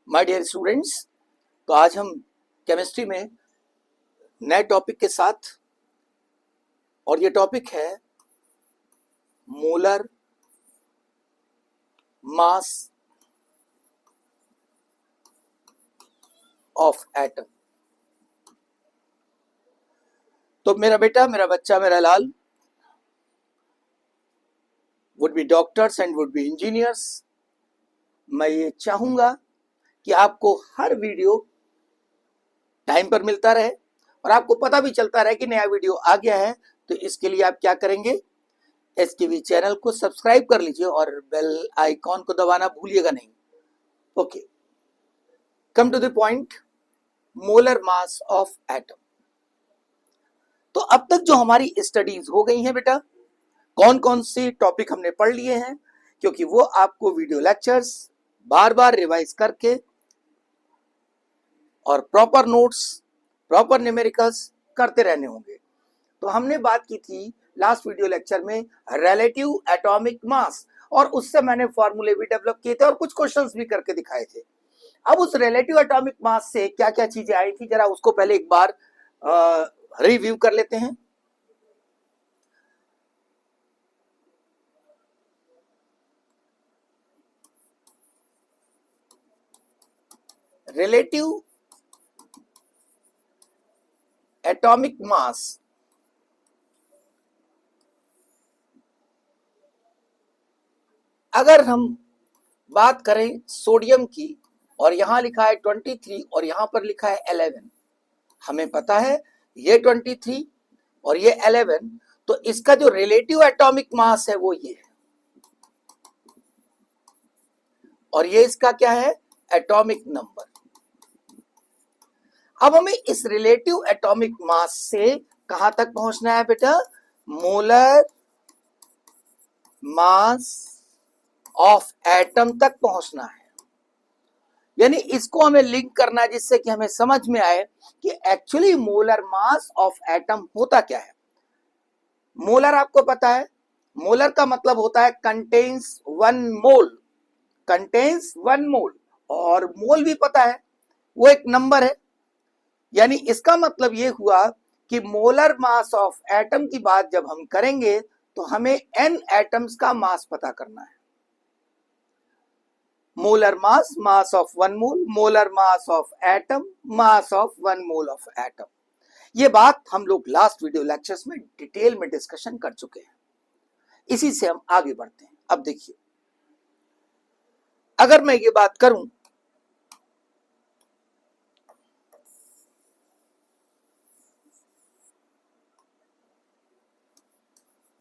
My dear students, तो आज हम केमिस्ट्री में नए टॉपिक के साथ, और ये टॉपिक है मोलर मास ऑफ एटम। तो मेरा बेटा, मेरा बच्चा, मेरा लाल would be doctors and would be engineers. मैं ये चाहूंगा कि आपको हर वीडियो टाइम पर मिलता रहे और आपको पता भी चलता रहे कि नया वीडियो आ गया है। तो इसके लिए आप क्या करेंगे, एसकेवी चैनल को सब्सक्राइब कर लीजिए और बेल आइकॉन को दबाना भूलिएगा नहीं। Okay, come to the point, molar mass of atom. तो अब तक जो हमारी स्टडीज हो गई हैं बेटा, कौन कौन से टॉपिक हमने पढ़ लिए हैं, क्योंकि वो आपको वीडियो लेक्चर्स बार बार रिवाइज करके और प्रॉपर नोट्स, प्रॉपर न्यूमेरिकल्स करते रहने होंगे। तो हमने बात की थी लास्ट वीडियो लेक्चर में रिलेटिव एटॉमिक मास, और उससे मैंने फॉर्मूले भी डेवलप किए थे और कुछ क्वेश्चंस भी करके दिखाए थे। अब उस रिलेटिव एटॉमिक मास से क्या क्या चीजें आई थी, जरा उसको पहले एक बार रिव्यू कर लेते हैं। रिलेटिव एटॉमिक मास अगर हम बात करें सोडियम की, और यहां लिखा है 23 और यहां पर लिखा है 11, हमें पता है ये 23 और ये 11, तो इसका जो रिलेटिव एटॉमिक मास है वो ये है, और ये इसका क्या है, एटॉमिक नंबर। अब हमें इस रिलेटिव एटॉमिक मास से कहां तक पहुंचना है बेटा, मोलर मास ऑफ एटम तक पहुंचना है। यानी इसको हमें लिंक करना है जिससे कि हमें समझ में आए कि actually molar mass of atom होता क्या है। मोलर आपको पता है, मोलर का मतलब होता है कंटेन्स 1 मोल, कंटेन्स 1 मोल, और मोल भी पता है वो एक नंबर है। यानी इसका मतलब ये हुआ कि मोलर मास ऑफ एटम की बात जब हम करेंगे तो हमें n एटम्स का मास पता करना है। Molar mass, mass of 1 mole, molar mass of atom, mass of 1 mole of atom. ये बात हम लोग लास्ट वीडियो लेक्चर्स में डिटेल में डिस्कशन कर चुके हैं। इसी से हम आगे बढ़ते हैं। अब देखिए, अगर मैं ये बात करूं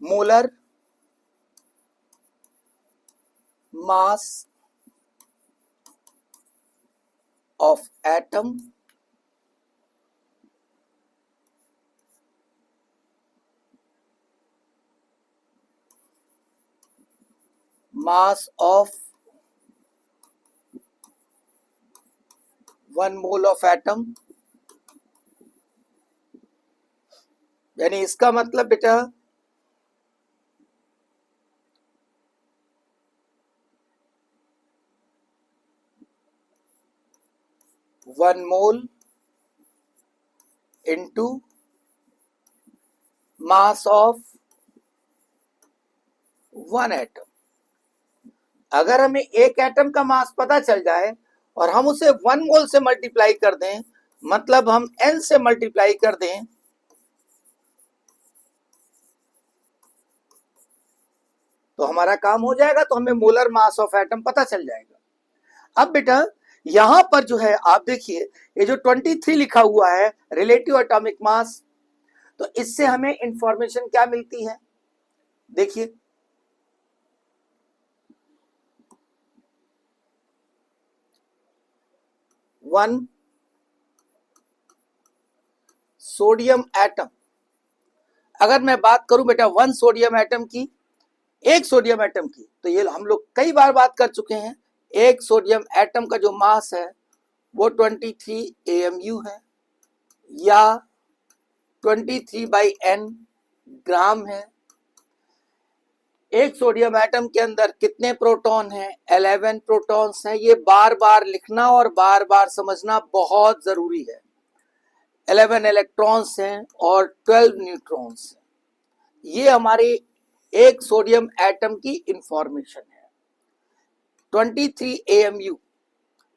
molar mass of atom mass of 1 mole of atom, यानी इसका मतलब बेटा 1 mole into mass of 1 atom. अगर हमें एक एटम का मास पता चल जाए और हम उसे 1 मोल से मल्टीप्लाई कर दें, मतलब हम n से मल्टीप्लाई कर दें, तो हमारा काम हो जाएगा, तो हमें मोलर मास ऑफ एटम पता चल जाएगा। अब बेटा यहां पर जो है आप देखिए, ये जो 23 लिखा हुआ है रिलेटिव एटॉमिक मास, तो इससे हमें इंफॉर्मेशन क्या मिलती है, देखिए 1 सोडियम एटम। अगर मैं बात करूं बेटा 1 सोडियम एटम की, एक सोडियम एटम की, तो ये हम लोग कई बार बात कर चुके हैं। एक सोडियम एटम का जो मास है वो 23 AMU है, या 23/N ग्राम है। एक सोडियम एटम के अंदर कितने प्रोटॉन हैं? 11 प्रोटॉन्स हैं। ये बार बार लिखना और बार बार समझना बहुत जरूरी है। 11 इलेक्ट्रॉन्स हैं और 12 न्यूट्रॉन्स हैं। ये हमारे एक सोडियम एटम की इंफॉर्मेशन है। 23 AMU,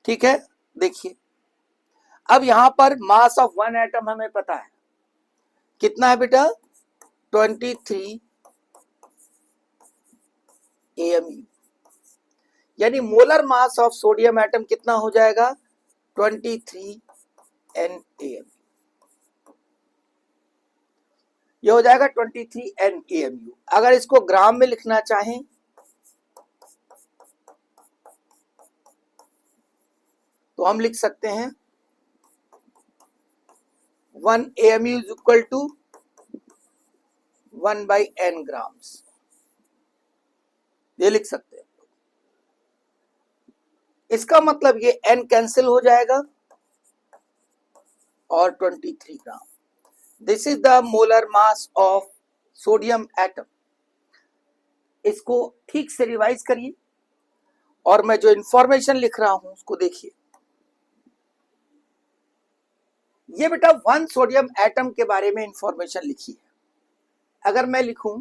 ठीक है। देखिए अब यहां पर मास ऑफ वन एटम हमें पता है कितना है बेटा? 23 AMU, यानी molar mass of sodium atom कितना हो जाएगा? 23 NAMU। ये हो जाएगा 23 NAMU। अगर इसको ग्राम में लिखना चाहें तो हम लिख सकते हैं 1 AMU is equal to 1/n grams. ये लिख सकते हैं। इसका मतलब ये n कैंसिल हो जाएगा और 23 gram. This is the molar mass of sodium atom. इसको ठीक से रिवाइज करिए और मैं जो इंफॉर्मेशन लिख रहा हूं उसको देखिए। ये बेटा 1 सोडियम एटम के बारे में इंफॉर्मेशन लिखी है। अगर मैं लिखूं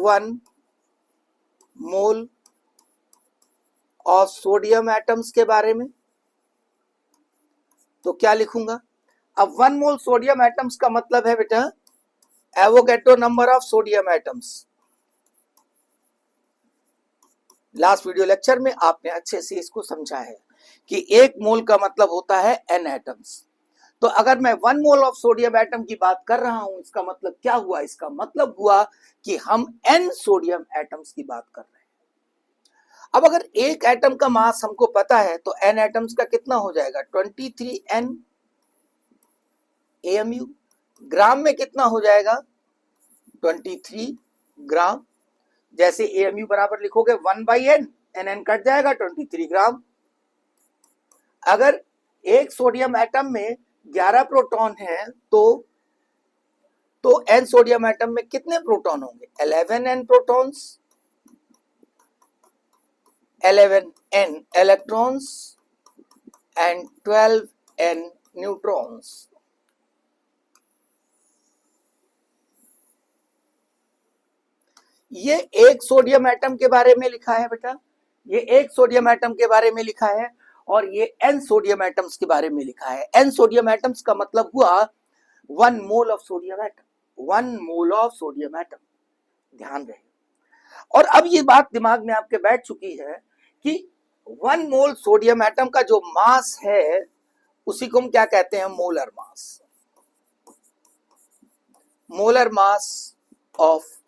1 मोल ऑफ सोडियम एटम्स के बारे में तो क्या लिखूंगा? अब 1 मोल सोडियम एटम्स का मतलब है बेटा Avogadro number of sodium atoms. Last video lecture में आपने अच्छे से इसको समझा है कि 1 मोल का मतलब होता है n एटम्स। तो अगर मैं 1 मोल ऑफ सोडियम एटम की बात कर रहा हूं, इसका मतलब क्या हुआ? इसका मतलब हुआ कि हम n सोडियम एटम्स की बात कर रहे हैं। अब अगर एक एटम का मास हमको पता है तो n एटम्स का कितना हो जाएगा? 23 N AMU। ग्राम में कितना हो जाएगा? 23 ग्राम। जैसे AMU बराबर लिखोगे 1/n, n कट जाएगा 23 ग्राम। अगर एक सोडियम एटम में 11 प्रोटॉन है तो n सोडियम एटम में कितने प्रोटॉन होंगे? 11n protons, 11n electrons and 12n neutrons। ये एक सोडियम एटम के बारे में लिखा है बेटा, ये एक सोडियम एटम के बारे में लिखा है और ये n सोडियम एटम्स के बारे में लिखा है। n सोडियम एटम्स का मतलब हुआ 1 mole of sodium atom, 1 mole of sodium atom. ध्यान रहे। और अब ये बात दिमाग में आपके बैठ चुकी है कि 1 मोल सोडियम एटम का जो मास है उसी को हम क्या कहते हैं? Molar mass. Molar mass of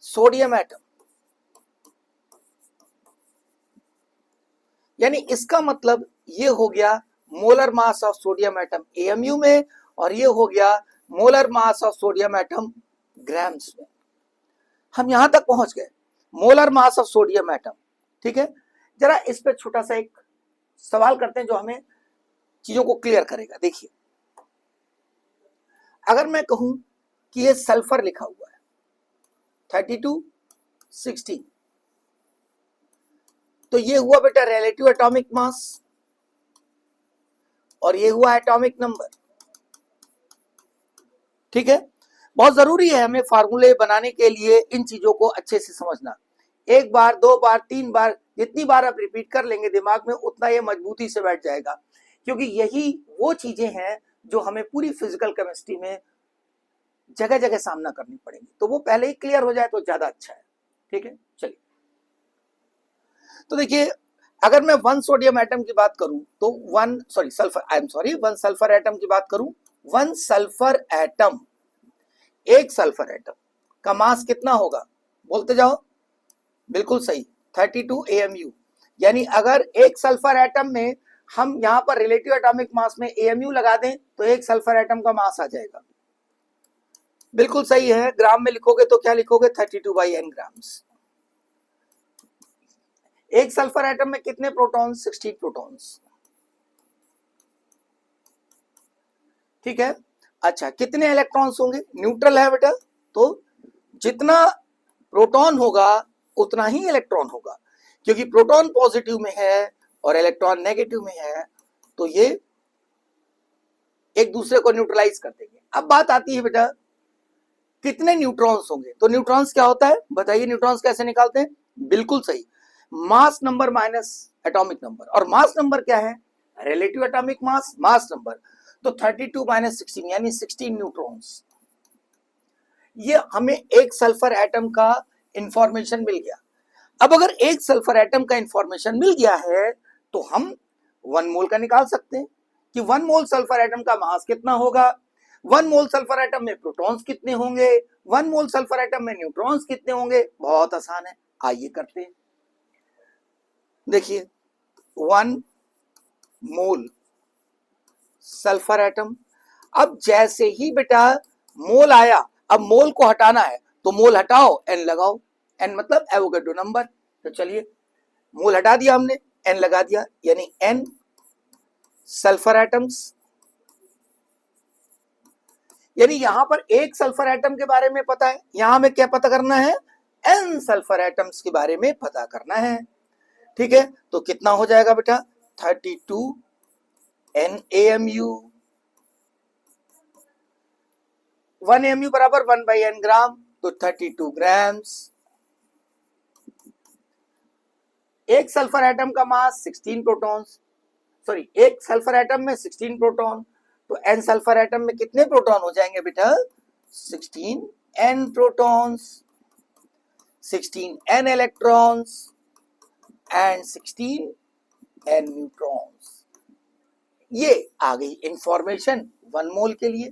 sodium atom, यानी इसका मतलब ये हो गया molar mass of sodium atom AMU में और ये हो गया molar mass of sodium atom grams में। हम यहां तक पहुंच गए, molar mass of sodium atom. ठीक है, जरा इस पे छोटा सा एक सवाल करते हैं जो हमें चीजों को क्लियर करेगा। देखिए अगर मैं कहूं कि ये सल्फर लिखा हुआ है 3216, तो ये हुआ बेटा रिलेटिव एटॉमिक मास और ये हुआ एटॉमिक नंबर। ठीक है, बहुत जरूरी है हमें फार्मूले बनाने के लिए इन चीजों को अच्छे से समझना। एक बार, दो बार, तीन बार, जितनी बार आप रिपीट कर लेंगे दिमाग में उतना ये मजबूती से बैठ जाएगा, क्योंकि यही वो चीजें हैं जो हमें पूरी फिजिकल केमिस्ट्री में जगह जगह सामना करनी पड़ेगी। तो वो पहले ही क्लियर हो जाए तो ज्यादा अच्छा है। ठीक है, चलिए तो देखिए अगर मैं 1 सोडियम एटम की बात करूं तो 1 सल्फर एटम की बात करूं, 1 सल्फर एटम, एक सल्फर एटम का मास कितना होगा? बोलते जाओ। बिल्कुल सही, 32 AMU। यानी अगर एक सल्फर एटम में हम यहां पर रिलेटिव एटॉमिक मास में AMU लगा दें तो एक सल्फर एटम का मास आ जाएगा। बिल्कुल सही है, ग्राम में लिखोगे तो क्या लिखोगे? 32/n grams. एक सल्फर एटम में कितने प्रोटॉन्स? 16 प्रोटॉन्स। ठीक है, अच्छा कितने इलेक्ट्रॉन्स होंगे? न्यूट्रल है बेटा, तो जितना प्रोटॉन होगा उतना ही इलेक्ट्रॉन होगा, क्योंकि प्रोटॉन पॉजिटिव में है और इलेक्ट्रॉन नेगेटिव में है, तो ये एक दूसरे को न्यूट्रलाइज कर देंगे। अब बात आती है बेटा कितने न्यूट्रॉन्स होंगे। तो न्यूट्रॉन्स क्या होता है बताइए, न्यूट्रॉन्स कैसे निकालते हैं? बिल्कुल सही, mass number minus atomic number. और मास नंबर क्या है? Relative atomic mass, mass number. तो 32 माइनस 16 यानी 16 न्यूट्रॉन्स। ये हमें एक सल्फर एटम का इंफॉर्मेशन मिल गया। अब अगर एक सल्फर एटम का इंफॉर्मेशन मिल गया है तो हम 1 मोल का निकाल सकते हैं कि 1 मोल सल्फर एटम का मास कितना होगा, 1 मोल सल्फर एटम में प्रोटॉन्स कितने होंगे, 1 मोल सल्फर एटम में न्यूट्रॉन्स कितने होंगे। बहुत आसान है, आइए करते हैं। देखिए 1 मोल सल्फर एटम, अब जैसे ही बेटा मोल आया, अब मोल को हटाना है तो मोल हटाओ, एन लगाओ, एन मतलब एवोगाड्रो नंबर। तो चलिए मोल हटा दिया हमने, एन लगा दिया, यानी एन सल्फर एटम्स। यानी यहां पर एक सल्फर एटम के बारे में पता है, यहां हमें क्या पता करना है? एन सल्फर एटम्स के बारे में पता करना है। ठीक है, तो कितना हो जाएगा बेटा? 32 NaMu। 1 AMU बराबर 1/n ग्राम, तो 32 ग्राम्स। एक सल्फर एटम का मास 16 प्रोटॉन्स, सॉरी एक सल्फर एटम में 16 प्रोटॉन, तो n सल्फर एटम में कितने प्रोटॉन हो जाएंगे बेटा? 16 n protons, 16 n electrons and 16 n neutrons. ये आ गई इंफॉर्मेशन 1 मोल के लिए।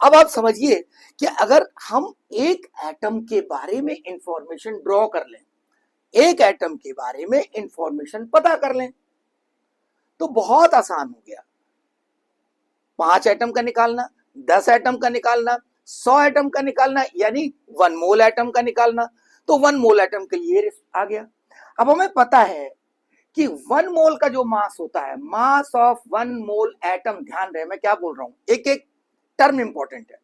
अब आप समझिए कि अगर हम एक एटम के बारे में इंफॉर्मेशन ड्रॉ कर लें, एक एटम के बारे में इंफॉर्मेशन पता कर लें, तो बहुत आसान हो गया। 5 एटम का निकालना, 10 एटम का निकालना, 100 एटम का निकालना, यानी 1 मोल एटम का निकालना। तो 1 मोल एटम के लिए आ गया। अब हमें पता है कि 1 मोल का जो मास होता है, मास ऑफ 1 मोल एटम, ध्यान रहे मैं क्या बोल रहा हूं, एक एक टर्म इंपॉर्टेंट है।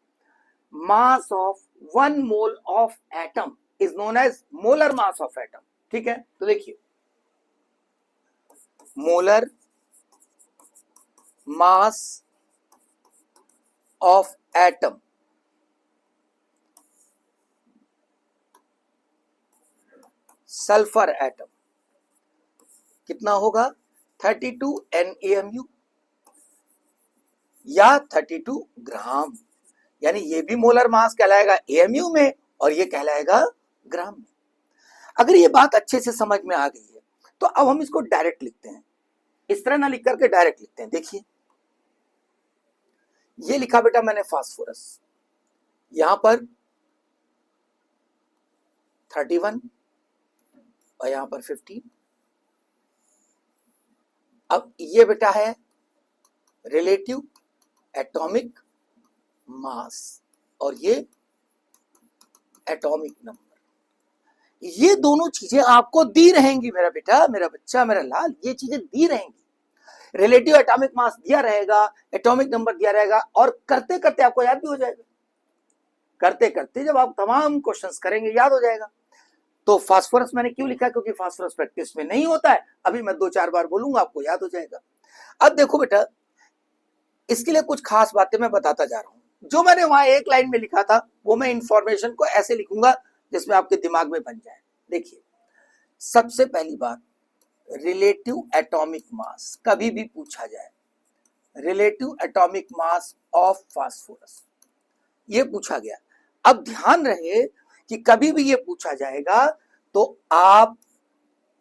Mass of 1 mole of atom is known as molar mass of atom. ठीक है, तो देखिए molar mass of atom sulphur atom कितना होगा? 32 NaMu या 32 ग्राम। यानी ये भी मोलर मास कहलाएगा AMU में और ये कहलाएगा ग्राम में। अगर ये बात अच्छे से समझ में आ गई है तो अब हम इसको डायरेक्ट लिखते हैं, इस तरह ना लिख करके डायरेक्ट लिखते हैं। देखिए ये लिखा बेटा मैंने फास्फोरस, यहां पर 31 और यहां पर 15। अब ये बेटा है रिलेटिव एटॉमिक मास और ये एटॉमिक नंबर। ये दोनों चीजें आपको दी रहेंगी मेरा बेटा, मेरा बच्चा, मेरा लाल, ये चीजें दी रहेंगी। रिलेटिव एटॉमिक मास दिया रहेगा, एटॉमिक नंबर दिया रहेगा, और करते करते आपको याद भी हो जाएगा। करते करते जब आप तमाम क्वेश्चंस करेंगे याद हो जाएगा। तो फास्फोरस मैंने क्यों लिखा? क्योंकि फास्फोरस प्रैक्टिस में नहीं होता है, अभी मैं 2-4 बार बोलूंगा आपको याद हो जाएगा। अब देखो बेटा इसके लिए कुछ खास बातें मैं बताता जा रहा हूं। जो मैंने वहां एक लाइन में लिखा था वो मैं इंफॉर्मेशन को ऐसे लिखूंगा जिसमें आपके दिमाग में बन जाए। देखिए सबसे पहली बात, रिलेटिव एटॉमिक मास कभी भी पूछा जाए, relative atomic mass of phosphorus ये पूछा गया। अब ध्यान रहे कि कभी भी ये पूछा जाएगा तो आप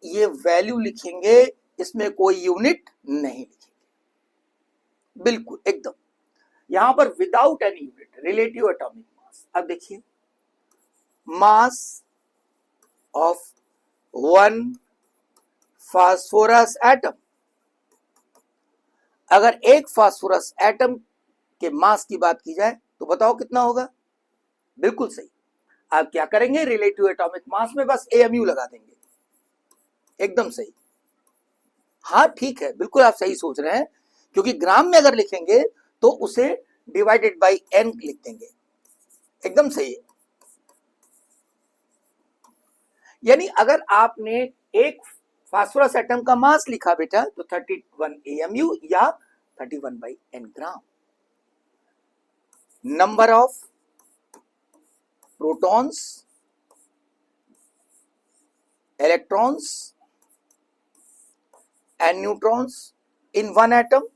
ये वैल्यू लिखेंगे, इसमें कोई यूनिट नहीं लिखेंगे, बिल्कुल एकदम यहां पर without any unit, relative atomic mass. अब देखिए मास ऑफ 1 फास्फोरस एटम, अगर एक फास्फोरस एटम के मास की बात की जाए तो बताओ कितना होगा? बिल्कुल सही, आप क्या करेंगे? रिलेटिव एटॉमिक मास में बस AMU लगा देंगे, एकदम सही। हाँ ठीक है, बिल्कुल आप सही सोच रहे हैं, क्योंकि ग्राम में अगर लिखेंगे तो उसे डिवाइडेड बाय n लिख देंगे, एकदम सही है। यानी अगर आपने एक फास्फोरस एटम का मास लिखा बेटा तो 31 AMU या 31/n gram. Number of protons, electrons and neutrons in one atom.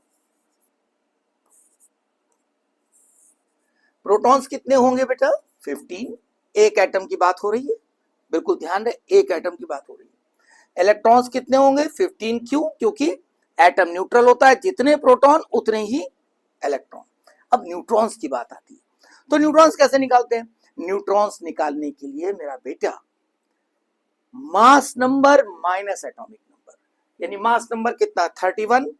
Protons कितने होंगे बेटा? 15। एक एटम की बात हो रही है, बिल्कुल ध्यान रहे, एक एटम की बात हो रही है। इलेक्ट्रॉन्स कितने होंगे? 15। क्यों? क्योंकि एटम न्यूट्रल होता है, जितने प्रोटॉन उतने ही इलेक्ट्रॉन। अब न्यूट्रॉन्स की बात आती है, तो न्यूट्रॉन्स कैसे निकालते हैं? न्यूट्रॉन्स निकालने के लिए मेरा बेटा mass number minus atomic number, यानी मास नंबर कितना? 31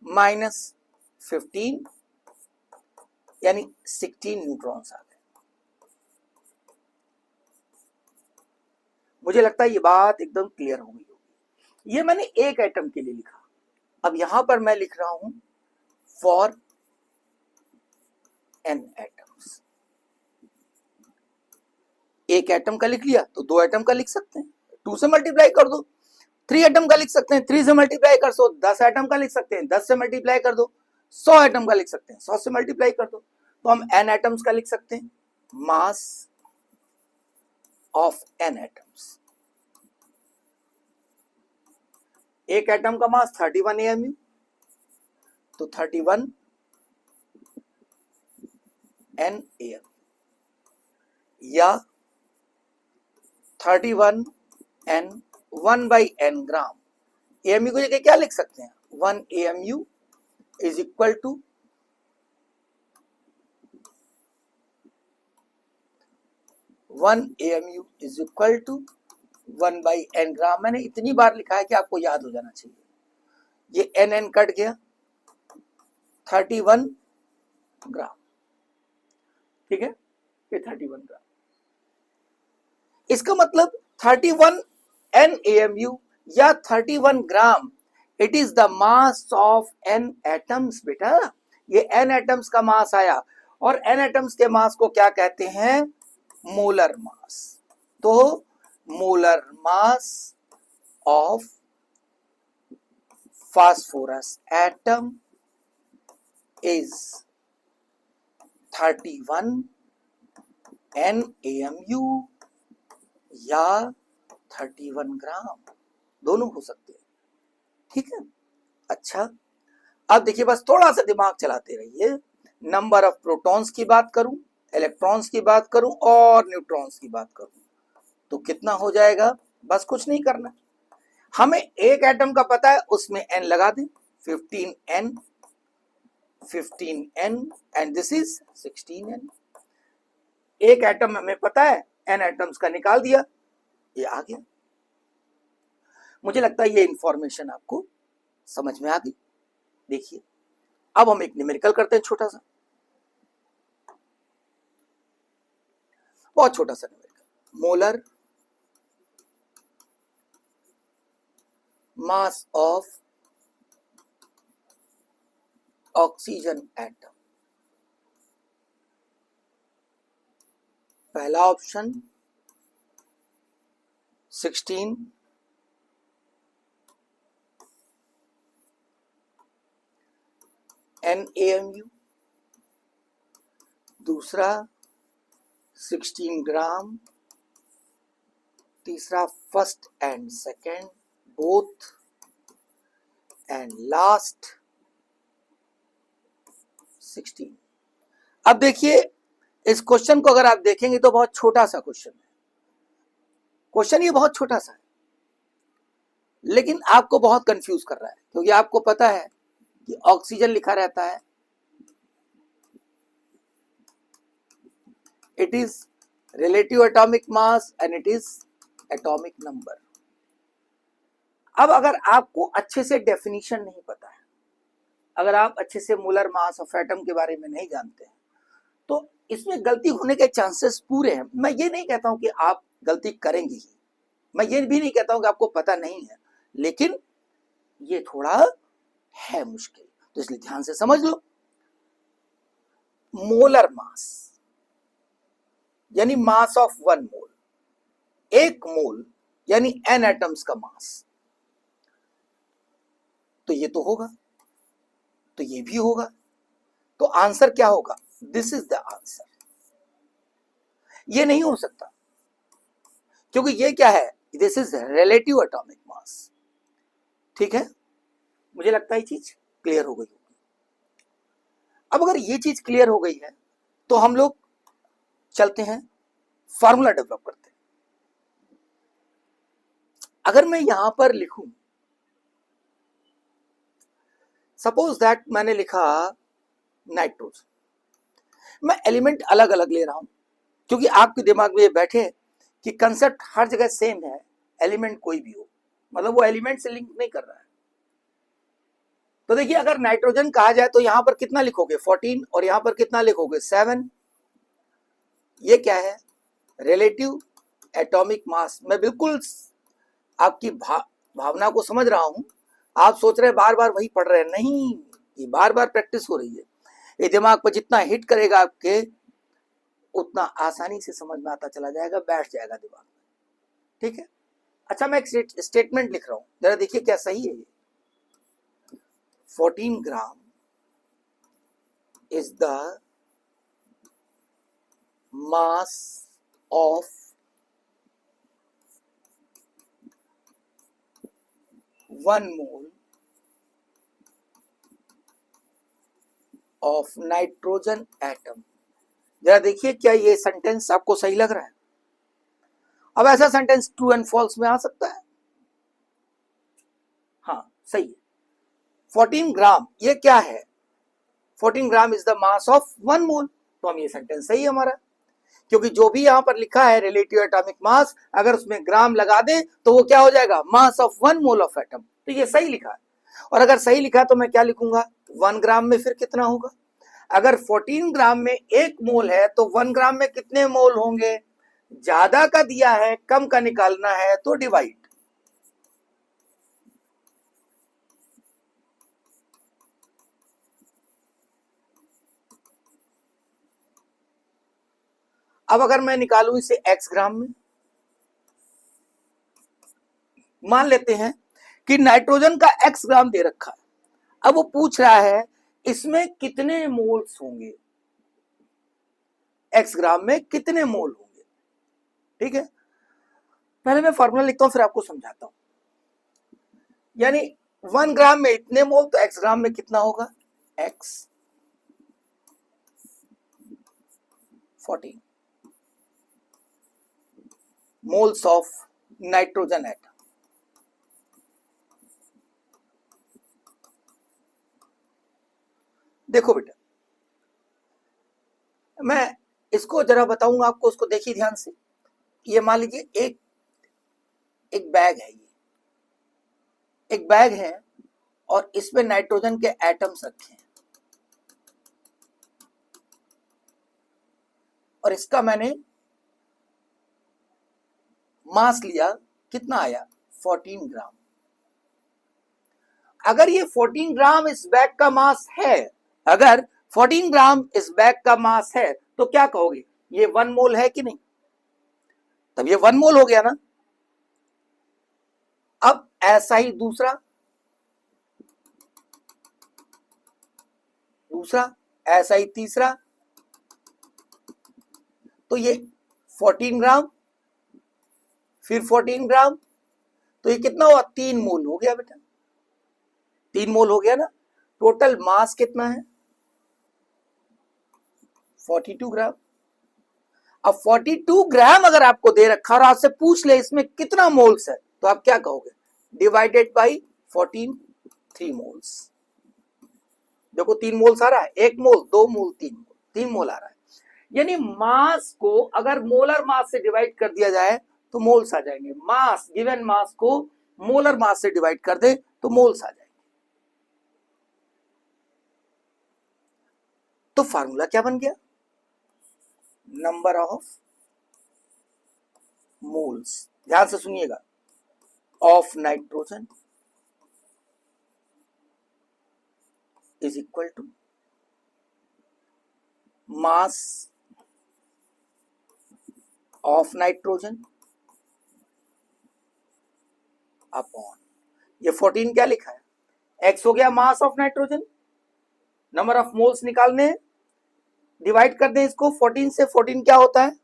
माइनस 15 यानी 16 न्यूट्रॉन्स आ गए। मुझे लगता है ये बात एकदम क्लियर हो गई होगी। ये मैंने एक एटम के लिए लिखा, अब यहां पर मैं लिख रहा हूं फॉर n एटम्स। एक एटम का लिख लिया तो दो एटम का लिख सकते हैं, 2 से मल्टीप्लाई कर दो। 3 एटम का लिख सकते हैं, 3 से मल्टीप्लाई कर दो। 10 एटम का लिख सकते हैं, 10 से मल्टीप्लाई कर दो। 100 एटम का लिख सकते हैं, 100 से मल्टीप्लाई कर दो। तो हम n एटम्स का लिख सकते हैं, मास ऑफ n एटम्स। एक एटम का मास 31 AMU, तो 31 n AMU या 31 n 1/n ग्राम। AMU को जगह क्या लिख सकते हैं? 1 AMU is equal to 1 AMU is equal to 1/n gram. मैंने इतनी बार लिखा है कि आपको याद हो जाना चाहिए। ये n कट गया, 31 ग्राम, ठीक है, ये 31 ग्राम। इसका मतलब 31 n AMU या 31 gram, it is the mass of n atoms बेटा। ये n एटम्स का मास आया, और n एटम्स के मास को क्या कहते हैं? Molar mass. तो molar mass of phosphorus atom is 31 n AMU या 31 ग्राम, दोनों हो सकते हैं, ठीक है। अच्छा, अब देखिए, बस थोड़ा सा दिमाग चलाते रहिए। नंबर ऑफ प्रोटॉन्स की बात करूं, इलेक्ट्रॉन्स की बात करूं और न्यूट्रॉन्स की बात करूं तो कितना हो जाएगा? बस कुछ नहीं करना, हमें एक एटम का पता है, उसमें n लगा दें, 15n and this is 16n। एक एटम हमें पता है, n एटम्स का निकाल दिया, ये आ गया। मुझे लगता है ये इंफॉर्मेशन आपको समझ में आ गई। देखिए, अब हम एक न्यूमेरिकल करते हैं, छोटा सा, बहुत छोटा सा numerical. Molar mass of oxygen atom. पहला ऑप्शन 16 n AMU, दूसरा 16 ग्राम, तीसरा first and second both, and last 16। अब देखिए, इस क्वेश्चन को अगर आप देखेंगे तो बहुत छोटा सा क्वेश्चन है। क्वेश्चन ये बहुत छोटा सा है, लेकिन आपको बहुत कंफ्यूज कर रहा है, क्योंकि आपको पता है कि ऑक्सीजन लिखा रहता है, it is relative atomic mass and it is atomic number. अब अगर आपको अच्छे से डेफिनेशन नहीं पता है, अगर आप अच्छे से मोलर मास ऑफ एटम के बारे में नहीं जानते हैं, तो इसमें गलती होने के चांसेस पूरे हैं। मैं ये नहीं कहता हूं कि आप गलती करेंगे ही, मैं ये भी नहीं कहता हूं कि आपको पता नहीं है, लेकिन ये थोड़ा है मुश्किल, तो इसलिए ध्यान से समझ लो। मोलर मास यानी मास ऑफ 1 मोल, एक मोल यानी n एटम्स का मास, तो ये तो होगा, तो ये भी होगा, तो आंसर क्या होगा? This is the answer. ये नहीं हो सकता, क्योंकि ये क्या है? This is relative atomic mass. ठीक है, मुझे लगता है ये चीज क्लियर हो गई होगी। अब अगर ये चीज क्लियर हो गई है तो हम लोग चलते हैं फॉर्मूला डेवलप करते हैं। अगर मैं यहां पर लिखूं, सपोज दैट मैंने लिखा नाइट्रोजन, मैं एलिमेंट अलग अलग ले रहा हूं क्योंकि आपके दिमाग में ये बैठे कि कंसेप्ट हर जगह सेम है, एलिमेंट कोई भी हो, मतलब वो एलिमेंट से लिंक नहीं कर रहा है। तो देखिए, अगर नाइट्रोजन कहा जाए तो यहां पर कितना लिखोगे? 14, और यहां पर कितना लिखोगे? 7। ये क्या है? Relative atomic mass. मैं बिल्कुल आपकी भावना को समझ रहा हूं। आप सोच रहे बार बार वही पढ़ रहे हैं, नहीं, ये बार बार प्रैक्टिस हो रही है। ये दिमाग पर जितना हिट करेगा आपके, उतना आसानी से समझ में आता चला जाएगा, बैठ जाएगा दिमाग में। ठीक है, अच्छा मैं एक स्टेटमेंट लिख रहा हूं, जरा देखिए क्या सही है ये। 14 ग्राम is the mass of 1 mole of nitrogen atom। जरा देखिए क्या ये सेंटेंस आपको सही लग रहा है? अब ऐसा सेंटेंस ट्रू एंड फॉल्स में आ सकता है। हाँ, सही है। 14 ग्राम ये क्या है? 14 gram is the mass of 1 मोल। तो हम ये सेंटेंस सही है हमारा, क्योंकि जो भी यहां पर लिखा है रिलेटिव एटॉमिक मास, अगर उसमें ग्राम लगा दे तो वो क्या हो जाएगा? मास ऑफ 1 मोल ऑफ एटम। तो ये सही लिखा है। और अगर सही लिखा तो मैं क्या लिखूंगा? 1 ग्राम में फिर कितना होगा? अगर 14 ग्राम में 1 मोल है तो 1 ग्राम में कितने मोल होंगे? ज्यादा का दिया है, कम का निकालना है, तो डिवाइड। अब अगर मैं निकालूं इसे x ग्राम में, मान लेते हैं कि नाइट्रोजन का x ग्राम दे रखा है। अब वो पूछ रहा है इसमें कितने मोल्स होंगे, x ग्राम में कितने मोल होंगे। ठीक है, पहले मैं फॉर्मूला लिखता हूं फिर आपको समझाता हूं। यानी 1 ग्राम में इतने मोल, तो x ग्राम में कितना होगा? x 14 moles of nitrogen atom. देखो बेटा, मैं इसको जरा बताऊंगा आपको, उसको देखिए ध्यान से। ये मान लीजिए एक एक बैग है, ये एक बैग है और इसमें नाइट्रोजन के एटम्स रखे हैं, और इसका मैंने मास लिया, कितना आया? 14 ग्राम। अगर ये 14 ग्राम इस बैग का मास है, अगर 14 ग्राम इस बैग का मास है, तो क्या कहोगे? ये 1 मोल है कि नहीं? तब ये 1 मोल हो गया ना। अब ऐसा ही दूसरा, ऐसा ही तीसरा, तो ये 14 ग्राम, फिर 14 ग्राम, तो ये कितना हुआ? 3 मोल हो गया बेटा, 3 मोल हो गया ना। टोटल मास कितना है? 42 ग्राम। अब 42 ग्राम अगर आपको दे रखा और आपसे पूछ ले इसमें कितना मोल्स है, तो आप क्या कहोगे? Divided by 14, 3 moles. देखो 3 मोल्स आ रहा है, 1 मोल, 2 मोल, 3 मोल आ रहा है। यानी मास को अगर मोलर मास से डिवाइड कर दिया जाए तो मोल्स आ जाएंगे। मास, गिवन मास को मोलर मास से डिवाइड कर दे तो मोल्स आ जाएंगे। तो फार्मूला क्या बन गया? नंबर ऑफ मोल्स, ध्यान से सुनिएगा, of nitrogen is equal to mass of nitrogen upon, ये 14 क्या लिखा है, x हो गया mass of nitrogen, number of moles निकालने, डिवाइड कर दें इसको 14 से, 14 क्या होता है,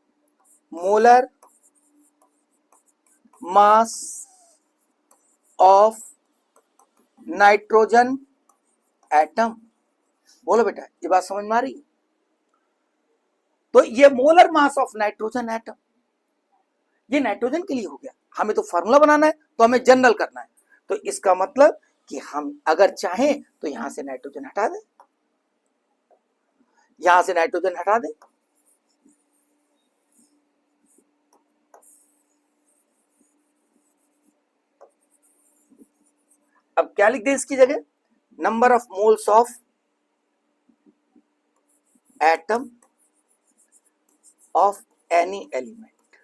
molar mass of nitrogen atom. बोलो बेटा, ये बात समझ में आ रही है? तो ये molar mass of nitrogen atom, ये नाइट्रोजन के लिए हो गया। हमें तो फार्मूला बनाना है, तो हमें जनरल करना है। तो इसका मतलब कि हम अगर चाहें तो यहां से नाइट्रोजन हटा दें, यहां से नाइट्रोजन हटा दें। अब क्या लिख दें इसकी जगह, number of moles of atom of any element,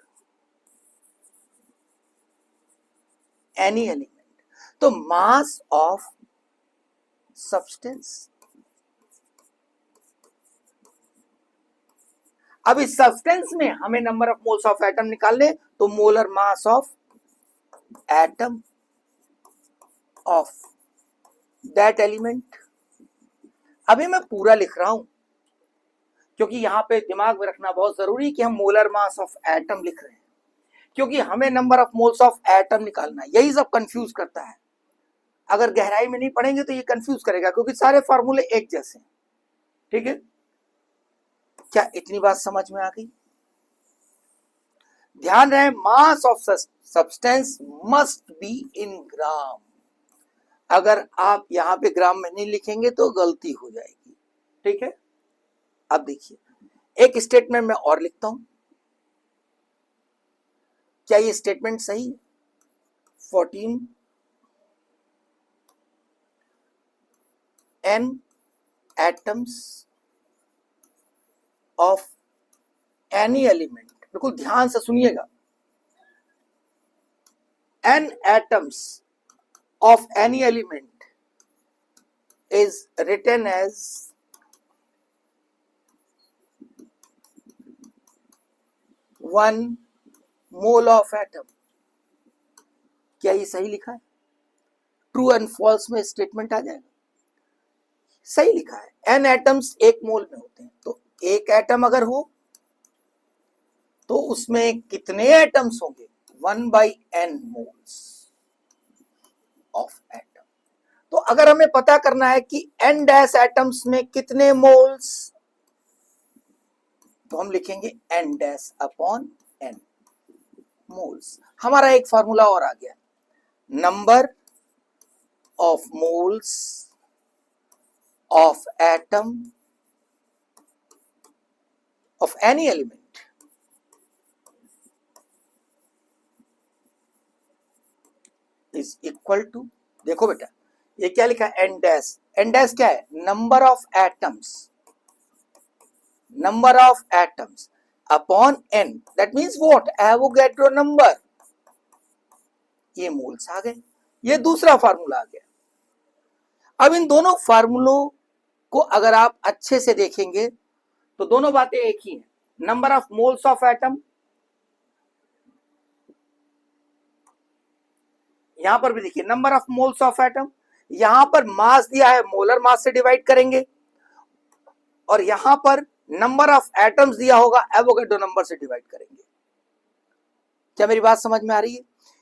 any element. तो मास ऑफ सब्सटेंस। अब इस सब्सटेंस में हमें number of moles of atom निकालने, तो molar mass of atom of that element. अभी मैं पूरा लिख रहा हूं क्योंकि यहां पे दिमाग में रखना बहुत जरूरी है कि हम मोलर मास ऑफ एटम लिख रहे हैं, क्योंकि हमें number of moles of atom निकालना है। यही सब कंफ्यूज करता है। अगर गहराई में नहीं पढ़ेंगे तो ये कंफ्यूज करेगा, क्योंकि सारे फॉर्मूले एक जैसे हैं। ठीक है, क्या इतनी बात समझ में आ गई? ध्यान रहे, mass of substance must be in gram. अगर आप यहां पे ग्राम में नहीं लिखेंगे तो गलती हो जाएगी। ठीक है, अब देखिए, एक स्टेटमेंट में और लिखता हूं, क्या ये स्टेटमेंट सही है? 14 n atoms of any element, बिल्कुल ध्यान से सुनिएगा, n atoms of any element is written as 1 mole of atom। क्या ये सही लिखा है? ट्रू एंड फॉल्स में स्टेटमेंट आ जाएगा। सही लिखा है, n एटम्स एक मोल में होते हैं। तो एक एटम अगर हो तो उसमें कितने एटम्स होंगे? 1/n moles of atom. तो अगर हमें पता करना है कि n डैश एटम्स में कितने मोल्स, तो हम लिखेंगे n dash upon n moles. हमारा एक फॉर्मूला और आ गया, number of moles of atom of any element is equal to, देखो बेटा ये क्या लिखा है, n डैश। n डैश क्या है? Number of atoms, number of atoms upon n, that means what, Avogadro number. ये मोल्स आ गए, ये दूसरा फार्मूला आ गया। अब इन दोनों फार्मूलों को अगर आप अच्छे से देखेंगे तो दोनों बातें एक ही हैं। Number of moles of atom, यहां पर भी देखिए number of moles of atom, यहां पर मास दिया है, मोलर मास से डिवाइड करेंगे, और यहां पर नंबर ऑफ एटम्स दिया होगा, एवोगैड्रो नंबर से डिवाइड करेंगे। क्या मेरी बात समझ में आ रही है?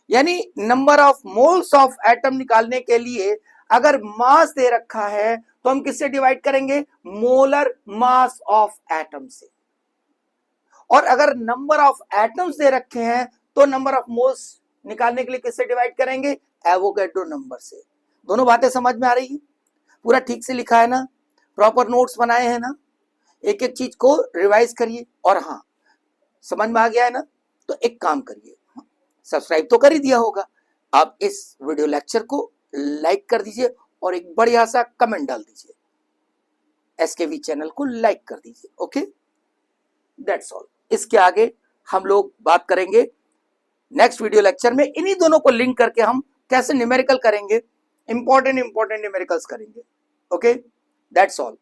यानी number of moles of atom निकालने के लिए अगर मास दे रखा है तो हम किससे डिवाइड करेंगे? मोलर मास ऑफ एटम से। और अगर नंबर ऑफ एटम्स दे रखे हैं तो नंबर ऑफ मोल्स निकालने के लिए किससे डिवाइड करेंगे? एवोगैड्रो नंबर से। दोनों बातें समझ में आ रही है? पूरा ठीक से लिखा है ना? प्रॉपर नोट्स बनाए हैं ना? एक एक चीज को रिवाइज करिए। और हाँ, समझ में आ गया है ना? तो एक काम करिए, सब्सक्राइब तो कर ही दिया होगा, आप इस वीडियो लेक्चर को लाइक कर दीजिए और एक बढ़िया सा कमेंट डाल दीजिए, एसकेवी चैनल को लाइक कर दीजिए। Okay, that's all. इसके आगे हम लोग बात करेंगे नेक्स्ट वीडियो लेक्चर में, इन्हीं दोनों को लिंक करके हम कैसे न्यूमेरिकल करेंगे, इंपॉर्टेंट न्यूमेरिकल्स करेंगे। Okay, that's all.